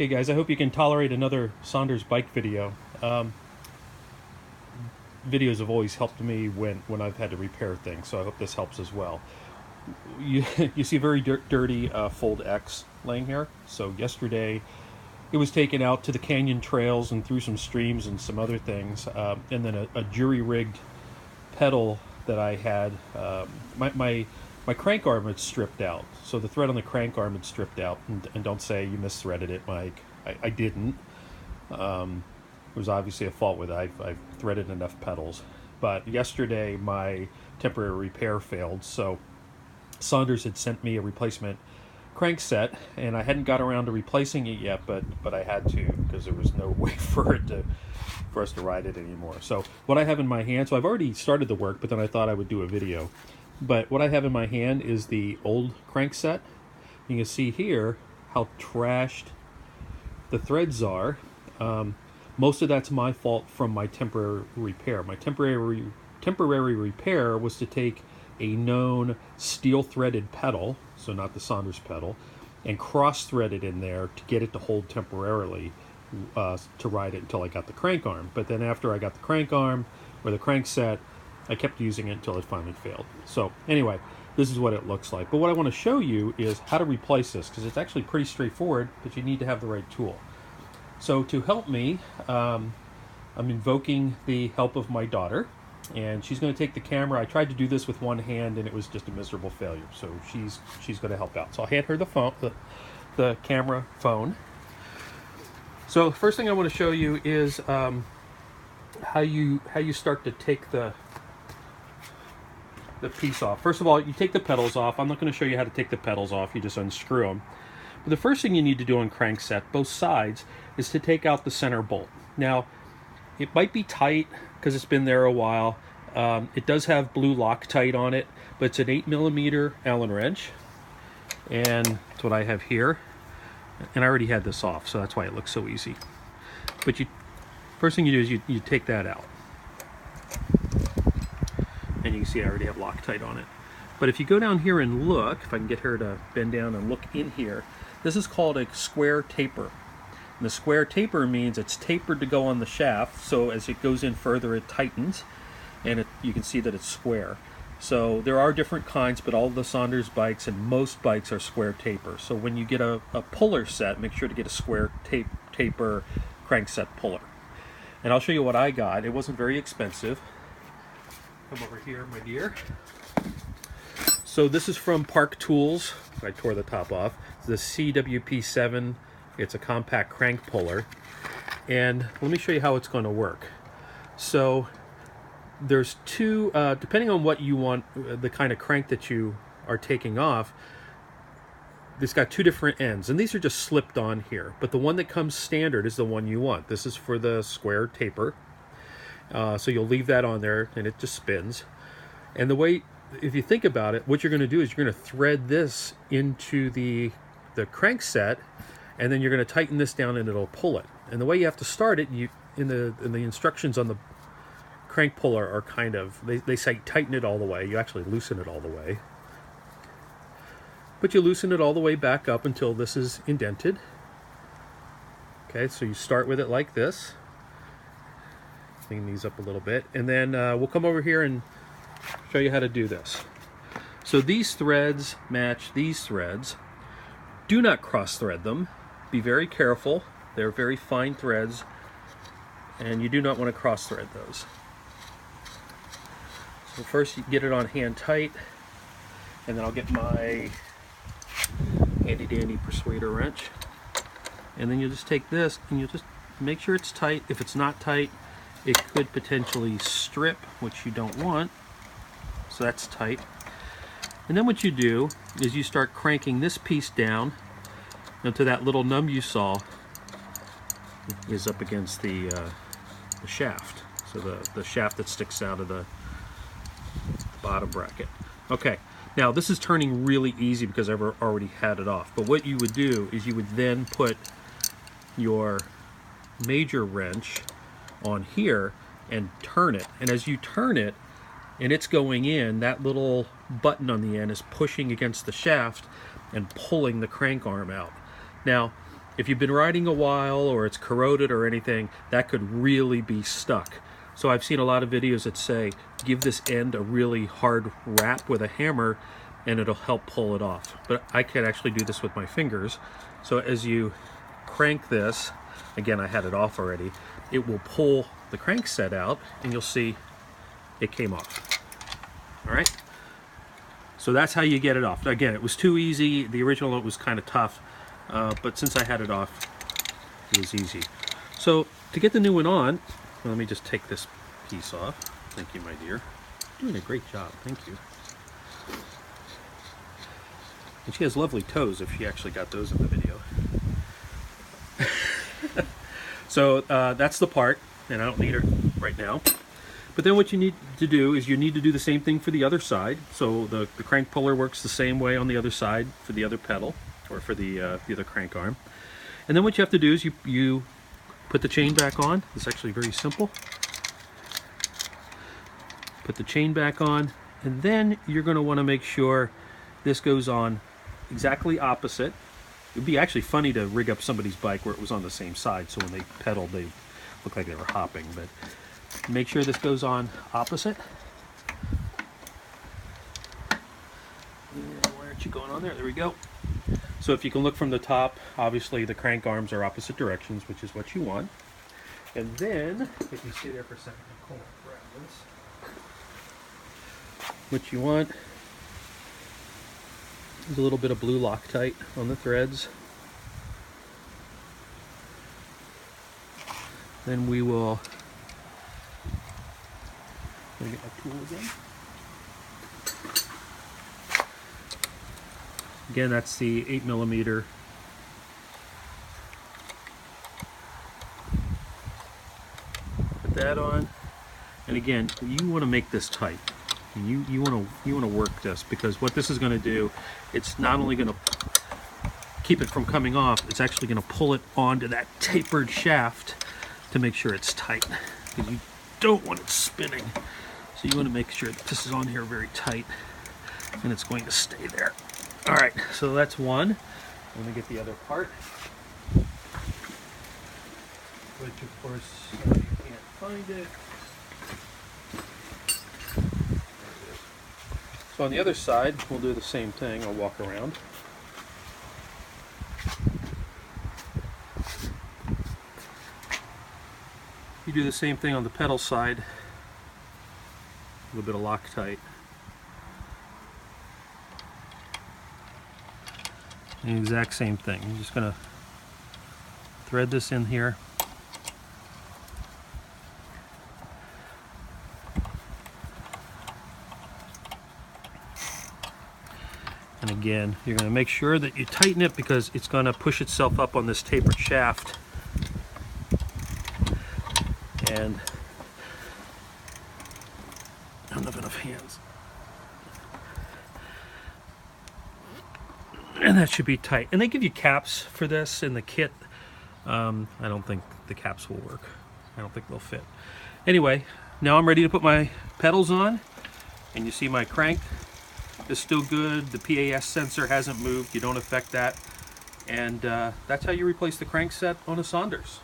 Hey guys, I hope you can tolerate another Sondors bike video. Videos have always helped me when I've had to repair things, so I hope this helps as well. You, you see a very dirty Fold X laying here. So yesterday it was taken out to the canyon trails and through some streams and some other things, and then a jury-rigged pedal that I had, my crank arm had stripped out. So the thread on the crank arm had stripped out, and don't say you misthreaded it, Mike. I didn't. It was obviously a fault with it. I've threaded enough pedals. But yesterday my temporary repair failed, so Sondors had sent me a replacement crank set, and I hadn't got around to replacing it yet, but I had to, because there was no way for us to ride it anymore. So what I have in my hand, so I've already started the work, but then I thought I would do a video. But what I have in my hand is the old crank set. You can see here how trashed the threads are. Most of that's my fault from my temporary repair. My temporary repair was to take a known steel-threaded pedal, so not the Sondors pedal, and cross-thread it in there to get it to hold temporarily to ride it until I got the crank arm. But then after I got the crank arm, or the crank set, I kept using it until it finally failed. So anyway, this is what it looks like. But what I want to show you is how to replace this, because it's actually pretty straightforward, but you need to have the right tool. So to help me, I'm invoking the help of my daughter, and she's going to take the camera. I tried to do this with one hand, and it was just a miserable failure. So she's going to help out. So I'll hand her the phone, the camera phone. So the first thing I want to show you is how you start to take the piece off. First of all, you take the pedals off. I'm not going to show you how to take the pedals off. You just unscrew them. But the first thing you need to do on crankset, both sides, is to take out the center bolt. Now, it might be tight because it's been there a while. It does have blue Loctite on it, but it's an 8mm Allen wrench, and that's what I have here. And I already had this off, so that's why it looks so easy. But first thing you do is you take that out. And you can see I already have Loctite on it. But if you go down here and look, if I can get her to bend down and look in here, this is called a square taper. And the square taper means it's tapered to go on the shaft, so as it goes in further it tightens, and you can see that it's square. So there are different kinds, but all of the Sondors bikes and most bikes are square taper. So when you get a puller set, make sure to get a square taper crankset puller. And I'll show you what I got. It wasn't very expensive. Come over here, my dear. So this is from Park Tools. I tore the top off. It's the CWP7. It's a compact crank puller. And let me show you how it's going to work. So there's two, depending on what you want, the kind of crank that you are taking off, it's got two different ends. And these are just slipped on here. But the one that comes standard is the one you want. This is for the square taper. So you'll leave that on there and it just spins. And the way, if you think about it, what you're going to do is you're going to thread this into the crankset, and then you're going to tighten this down and it'll pull it. And the way you have to start it, in the instructions on the crank puller are kind of, they say tighten it all the way. You actually loosen it all the way. But you loosen it all the way back up until this is indented. Okay, so you start with it like this. Clean these up a little bit, and then we'll come over here and show you how to do this. So these threads match these threads. Do not cross thread them. Be very careful. They're very fine threads, and you do not want to cross thread those. So first you get it on hand tight, and then I'll get my handy dandy persuader wrench, and then you'll just take this and you'll just make sure it's tight. If it's not tight, it could potentially strip, which you don't want. So that's tight. And then what you do is you start cranking this piece down until that little nub you saw is up against the shaft. So the shaft that sticks out of the bottom bracket. Okay, now this is turning really easy because I've already had it off. But what you would do is you would then put your major wrench on here and turn it. And as you turn it, and it's going in, that little button on the end is pushing against the shaft and pulling the crank arm out. Now, if you've been riding a while or it's corroded or anything, that could really be stuck. So I've seen a lot of videos that say give this end a really hard rap with a hammer and it'll help pull it off. But I could actually do this with my fingers. So as you crank this, again, I had it off already, it will pull the crankset out and you'll see it came off. All right, so that's how you get it off. Again, it was too easy. The original, it was kind of tough, but since I had it off, it was easy. So to get the new one on, well, let me just take this piece off. Thank you, my dear. Doing a great job, thank you. And she has lovely toes if she actually got those in the video. So that's the part, and I don't need it right now. But then what you need to do is you need to do the same thing for the other side. So the crank puller works the same way on the other side for the other pedal, or for the other crank arm. And then what you have to do is you put the chain back on. It's actually very simple. Put the chain back on, and then you're going to want to make sure this goes on exactly opposite. It would be actually funny to rig up somebody's bike where it was on the same side, so when they pedaled they looked like they were hopping. But make sure this goes on opposite. Yeah, why aren't you going on there? There we go. So if you can look from the top, obviously the crank arms are opposite directions, which is what you want. And then, if you stay there for a second, I'll grab this. What you want is a little bit of blue Loctite on the threads. Then we will, let me get my tool again. Again, that's the 8mm. Put that on, and again, you want to make this tight. And you want to work this, because what this is going to do, it's not only going to keep it from coming off, it's actually going to pull it onto that tapered shaft to make sure it's tight, because you don't want it spinning. So you want to make sure that this is on here very tight, and it's going to stay there. All right, so that's one. Let me get the other part, which of course you can't find it. So on the other side, we'll do the same thing. I'll walk around. You do the same thing on the pedal side. A little bit of Loctite. The exact same thing. I'm just going to thread this in here. And again, you're going to make sure that you tighten it, because it's going to push itself up on this tapered shaft. And I don't have enough hands. And that should be tight. And they give you caps for this in the kit. I don't think the caps will work. I don't think they'll fit. Anyway, now I'm ready to put my pedals on. And you see my crank is still good. The PAS sensor hasn't moved. You don't affect that. And that's how you replace the crankset on a Sondors.